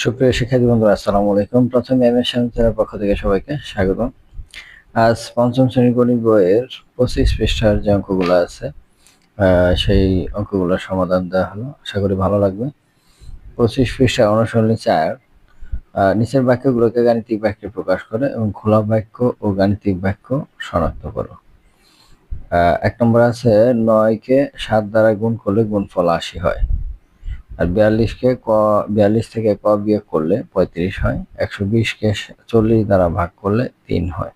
সুপ্রিয় শিক্ষার্থী বন্ধুরা, আসসালামু আলাইকুম। প্রথমে এমএস চ্যানেলের পক্ষ থেকে সবাইকে স্বাগত। আজ পঞ্চম শ্রেণী গণিত বইয়ের 25 পৃষ্ঠার যে অঙ্কগুলো আছে সেই অঙ্কগুলোর সমাধান দেওয়া হলো। আশা করি ভালো লাগবে। 25 পৃষ্ঠা অনুসরণী 4 নিচের বাক্যগুলোকে গাণিতিক বাক্যে প্রকাশ করে এবং খোলা বাক্য ও গাণিতিক বাক্য শনাক্ত করো। 1 নম্বর আছে 9 কে 7 দ্বারা গুণ করলে গুণফল 80 হয়। আর 42 থেকে ক বিয়োগ করলে 35 হয়। 120 কে 40 দ্বারা ভাগ করলে 3 হয়।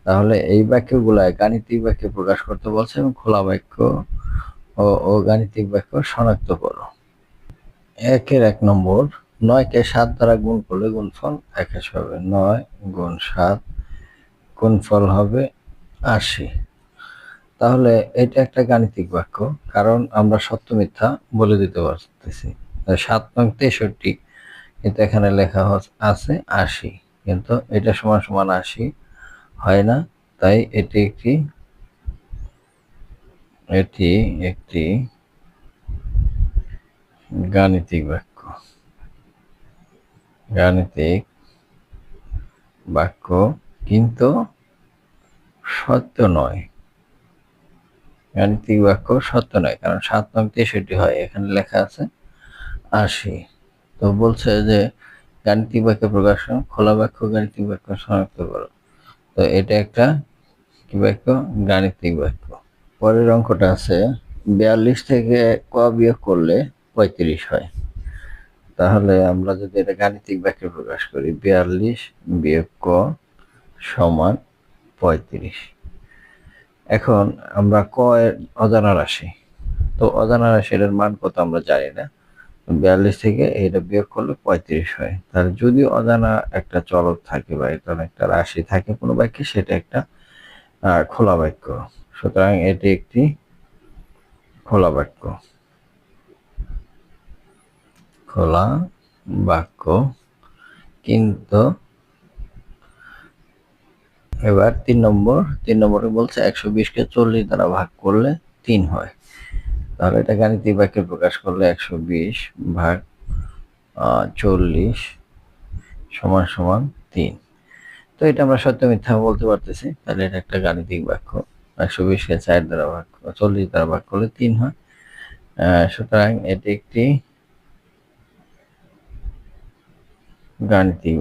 তাহলে এই বাক্যগুলায় গাণিতিক বাক্যে প্রকাশ করতে বলছে এবং খোলা বাক্য ও গাণিতিক বাক্য শনাক্ত করো। 1 নম্বর 9 কে 7 দ্বারা গুণ করলে গুণফল 81 হবে। 9 গুণ 7 গুণফল হবে 80। তাহলে এটা একটা গাণিতিক বাক্য, কারণ আমরা সত্য মিথ্যা বলে দিতে পারতেছি। 7 নং 63, কিন্তু এখানে লেখা আছে 80, কিন্তু এটা সমান সমান 80 হয় না। তাই এটি একটি গাণিতিক বাক্য কিন্তু সত্য নয়। গাণিতিক বাক্য সত্য নয়, কারণ 7 নং 63 হয়, এখানে লেখা আছে 80। তো বলছে যে গাণিতিক বাক্য প্রকাশ খোলা বাক্য গাণিতিক বাক্য শনাক্ত করো। তো এটা একটা কি বাক্য? গাণিতিক বাক্য। পরের অঙ্কটা আছে 42 থেকে ক বিয়োগ করলে 35 হয়। তাহলে আমরা যদি এটা গাণিতিক বাক্যে প্রকাশ করি, 42 বিয়োগ ক সমান 35। এখন আমরা ক এর অজানা রাশি, তো অজানা রাশির মান কত আমরা জানি না। 42 থেকে এটা বিয়োগ করলে 35 হয়। তাহলে যদি অজানা একটা চলক থাকে বা এখানে একটা রাশি থাকে কোনো বাক্যে, সেটা একটা খোলা বাক্য। সুতরাং এটি একটি খোলা বাক্য। কিন্তু এবার 3 নম্বরে বলছে 120 কে 40 দ্বারা ভাগ করলে 3 হয়। তাহলে এটা গাণিতিক বাক্যে প্রকাশ করলে 120 ভাগ 40 সমান সমান 3। তো এটা আমরা সত্য মিথ্যা বলতে পারতেছি। তাহলে এটা একটা গাণিতিক বাক্য। 120 কে 4 দ্বারা ভাগ 40 দ্বারা ভাগ করলে 3 হয়। সুতরাং এটি একটি গাণিতিক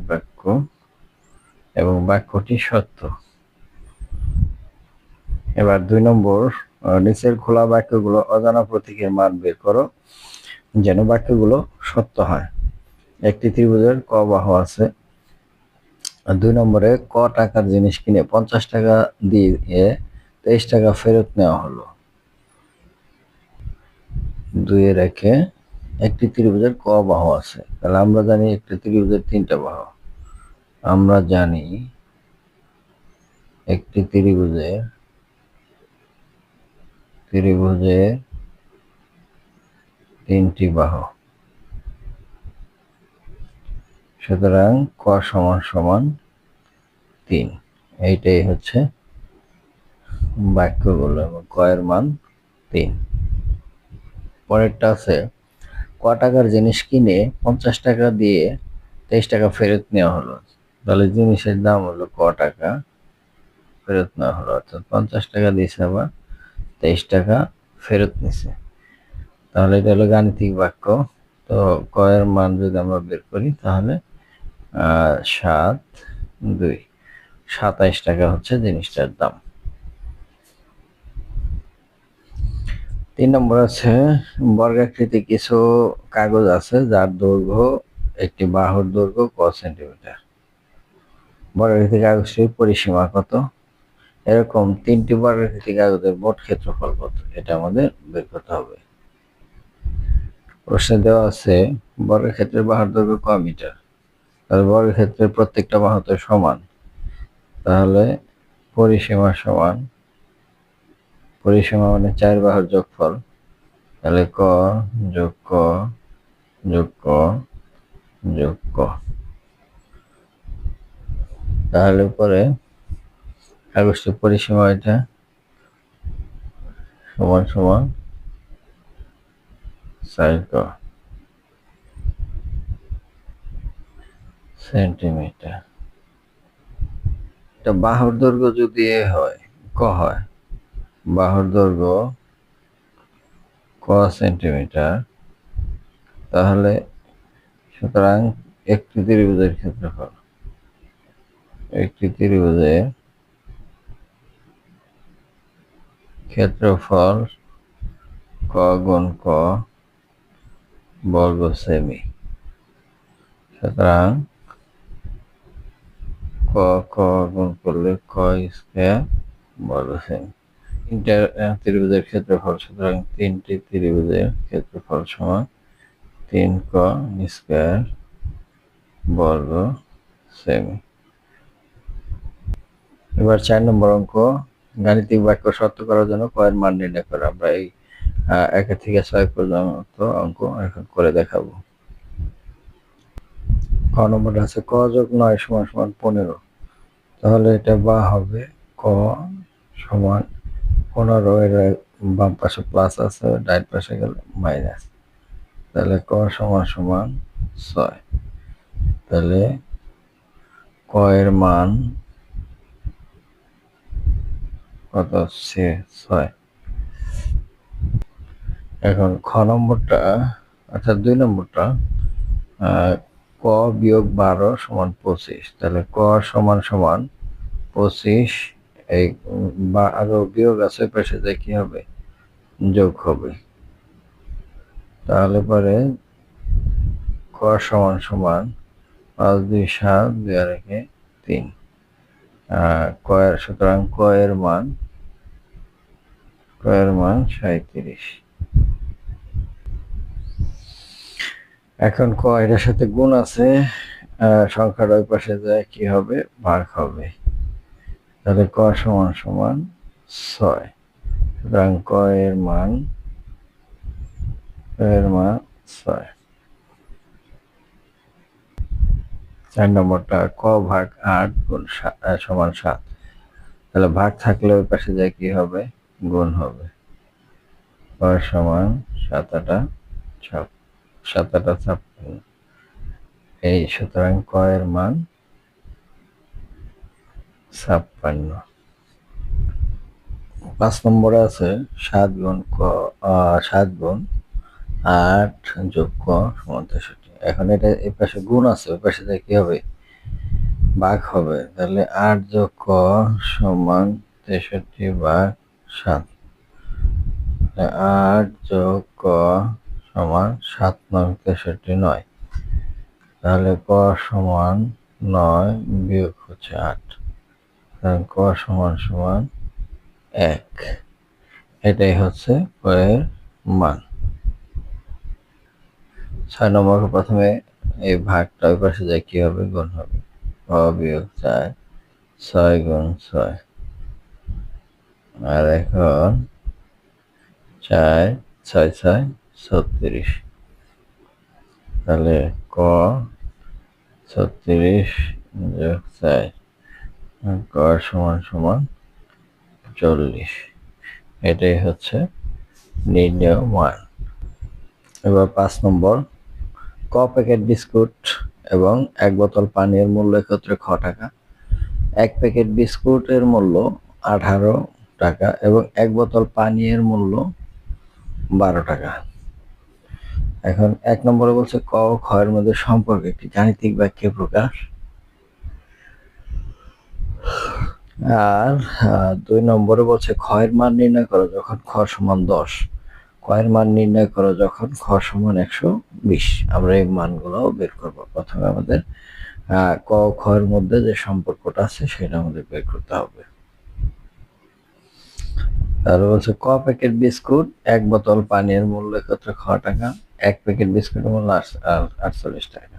বাক্য এবং বাক্যটি সত্য। এবার 2 নম্বর, নিচের খোলা বাক্যগুলো অজানা প্রতীকের মান বের করো যেন বাক্যগুলো সত্য হয়। একটি ত্রিভুজের ক বাহু আছে। 2 নম্বরে ক টাকার জিনিস কিনে 50 টাকা দিয়ে 23 টাকা ফেরত নেওয়া হলো। 2 এর একে একটি ত্রিভুজের ক বাহু আছে। তাহলে আমরা জানি একটি ত্রিভুজের 3টা বাহু। আমরা জানি একটি ত্রিভুজের 3টি বাহু। সুতরাং ক সমান সমান 3। এইটাই হচ্ছে বাক্যগুলো এবং ক এর মান 3। পরেরটা আছে ক টাকার জিনিস কিনে 50 টাকা দিয়ে 23 টাকা ফেরত নেওয়া হলো। তাহলে জিনিসের দাম হলো ক টাকা, ফেরত নেওয়া হলো, অর্থাৎ 50 টাকা দিয়েছে আবার 23 টাকা ফেরত নিছে। তাহলে এটা হলো গাণিতিক বাক্য। তো ক এর মান যদি আমরা বের করি, তাহলে 7 2 27 টাকা হচ্ছে জিনিসটার দাম। 3 নম্বর আছে বর্গাকৃতি কিছু কাগজ আছে যার দৈর্ঘ্য একটি বাহুর দৈর্ঘ্য ক সেন্টিমিটার। বর্গাকৃতি কাগজটির পরিসীমা কত? এরকম 3টি বর্গাকৃতি কাগজের মোট ক্ষেত্রফল কত? এটা আমাদের বের করতে হবে। প্রশ্নে দেওয়া আছে বর্গক্ষেত্রের বাহুর দৈর্ঘ্য ক মিটার। তাহলে বর্গক্ষেত্রের প্রত্যেকটা বাহু তো সমান, তাহলে পরিসীমা মানে 4 বাহুর যোগফল। তাহলে ক যোগ ক যোগ ক যোগ ক। তাহলে উপরে কাগজটির পরিসীমা এটা সমান সমান সেন্টিমিটার। এটা বাহুর দৈর্ঘ্য যদি হয় হয় বাহুর দৈর্ঘ্য সেন্টিমিটার, তাহলে সুতরাং একটি ত্রিভুজের ক্ষেত্রফল ক গুণ ক বর্গ সেমি। সুতরাং ক ক গুণ করলে ক স্কয়ার বর্গ সেমি। তিনটা ত্রিভুজের ক্ষেত্রফল, সুতরাং তিনটি ত্রিভুজের ক্ষেত্রফল সমান 3 ক স্কয়ার বর্গ সেমি। এবার 4 নম্বর অঙ্ক, গাণিতিক বাক্য সত্য করার জন্য ক এর মান নির্ণয় করো। আমরা এই 1 থেকে 6 পর্যন্ত অঙ্ক এখন করে দেখাবো। ক নম্বর আছে ক যোগ 9 সমান সমান 15। তাহলে এটা বা হবে ক সমান 15, এর বাম পাশে প্লাস আছে, ডাইন পাশে গেলে মাইনাস। তাহলে ক সমান সমান 6। তাহলে ক এর মান কত হচ্ছে 6। এখন খ নম্বরটা অর্থাৎ 2 নম্বরটা, ক বিয়োগ 12 সমান 25। তাহলে ক সমান সমান 25, এই আরো বিয়োগ আছে পাশে, যে কি হবে যোগ হবে। তাহলে পরে ক সমান সমান 5 2 7 2 আর 1 3। সুতরাং ক এর মান 37। এখন ক এটার সাথে গুণ আছে, সংখ্যার ওই পাশে যায় কি হবে ভাগ হবে। তাহলে ক সমান সমান 6। সুতরাং ক এর মান 6। 4 নম্বরটা ক ভাগ 8 গুণ সমান 7। তাহলে ভাগ থাকলে ওই পাশে যায় কি হবে গুণ হবে। ক সমান 7 8 56। এই সুতরাং ক এর মান 56। 5 নম্বরে আছে 7 গুণ 8 যোগ ক সমান 63। এখন এটা এই পাশে গুণ আছে, ওই পাশে যায় কি হবে ভাগ হবে। তাহলে 8 যোগ ক সমান 63 ভাগ 7। 8 যোগ ক সমান 7 9 63 9। তাহলে ক সমান 9 বিয়োগ হচ্ছে 8। তাহলে ক সমান সমান 1। এটাই হচ্ছে ক এর মান। 6 নম্বর, প্রথমে এই ভাগটা ওই পাশে যায় কি হবে গুণ হবে। ক বিয়োগ 4 6 গুণ 6। আর এখন 4 6 6 36। তাহলে ক 36 যোগ 4, ক সমান সমান 40। এটাই হচ্ছে নির্ণেয় মান। এবার 5 নম্বর, ক প্যাকেট বিস্কুট এবং 1 বোতল পানির মূল্য একত্রে খ টাকা। 1 প্যাকেট বিস্কুটের মূল্য 18 টাকা এবং 1 বোতল পানির মূল্য 12 টাকা। এখন 1 নম্বরে বলছে ক ও খ এর মধ্যে সম্পর্ক একটি গাণিতিক বাক্যে প্রকাশ। আর 2 নম্বরে বলছে খ এর মান নির্ণয় করো যখন খ সমান 10। ক এর মান নির্ণয় করো যখন খ সমান 120। আমরা এই মানগুলো বের করব। প্রথমে আমাদের ক ও খ এর মধ্যে যে সম্পর্কটা আছে সেটা আমাদের বের করতে হবে। তাহলে বলছে ক প্যাকেট বিস্কুট 1 বোতল পানির মূল্য একত্রে খ টাকা। 1 প্যাকেট বিস্কুটের মূল্য 48 টাকা।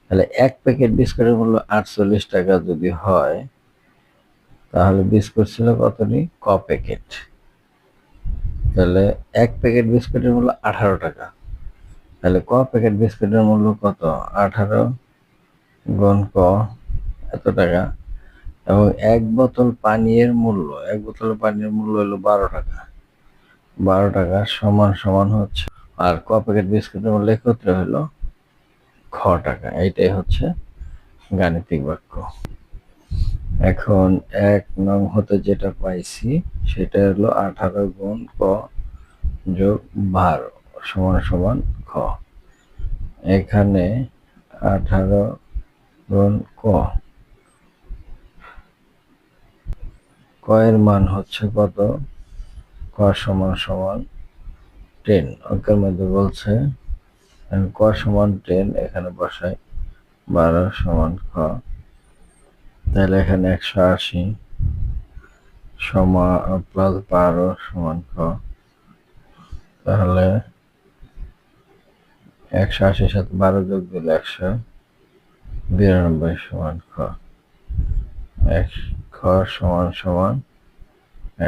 তাহলে 1 প্যাকেট বিস্কুটের মূল্য 48 টাকা যদি হয়, তাহলে বিস্কুট ছিল কতটি ক প্যাকেট। তাহলে 1 প্যাকেট বিস্কুটের মূল্য 18 টাকা। তাহলে ক প্যাকেট বিস্কুটের মূল্য কত 18 গুণ ক এত টাকা, এবং 1 বোতল পানির মূল্য হলো 12 টাকা। 12 টাকা সমান সমান হচ্ছে আর ক প্যাকেট বিস্কুটের মূল্য একত্রে হলো খ টাকা। এইটাই হচ্ছে গাণিতিক বাক্য। এখন 1 নং হতে যেটা পাইছি সেটা হলো 18 গুণ ক যোগ 12 সমান সমান খ। এখানে 18 গুণ ক, ক এর মান হচ্ছে কত? ক সমান সমান 10। অঙ্কের মধ্যে বলছে ক সমান 10, এখানে বসাই 12 সমান খ। তাহলে এখানে 180 সমান প্লাস 12 সমান খ। তাহলে 180 সাথে 12 যোগ দিলে 192 সমান খ। খ সমান সমান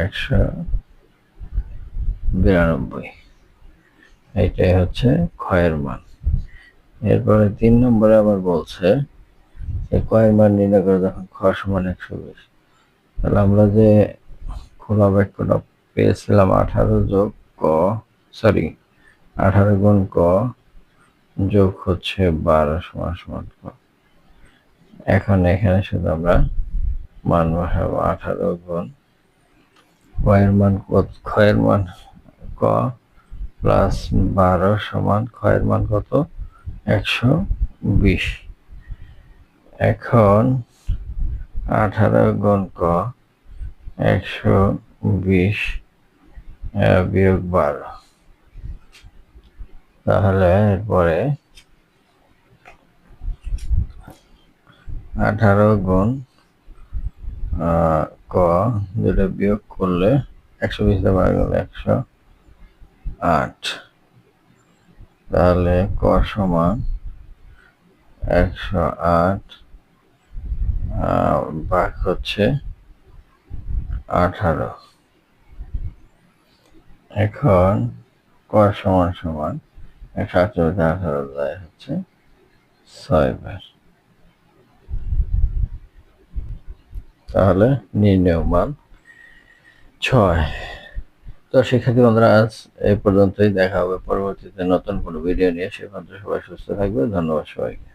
192। এইটাই হচ্ছে খ এর মান। এরপরে 3 নম্বরে আবার বলছে ক এর মান নির্ণয় করে যখন খ সমান 120। তাহলে আমরা যে খোলা বাক্যটা পেয়েছিলাম 18 গুণ ক যোগ হচ্ছে 12 সমান সমান ক। এখন এখানে শুধু আমরা মান বসাবো 18 গুণ ক এর মান খ এর মান ক প্লাস 12 সমান খ এর মান কত? 120। এখন 18 গুণ ক 120 বিয়োগ 12। তাহলে এরপরে 18 গুণ ক যেটা বিয়োগ করলে 120 দিয়ে ভাগ গেলে 108। তাহলে ক সমান 108 ভাগ হচ্ছে 18। এখন ক সমান সমান 148 18 যায় হচ্ছে 6 বার। তাহলে নির্ণেয় মান 6। তো শিক্ষার্থী বন্ধুরা, আজ এই পর্যন্তই। দেখা হবে পরবর্তীতে নতুন কোনো ভিডিও নিয়ে। সে পর্যন্ত সবাই সুস্থ থাকবে। ধন্যবাদ সবাইকে।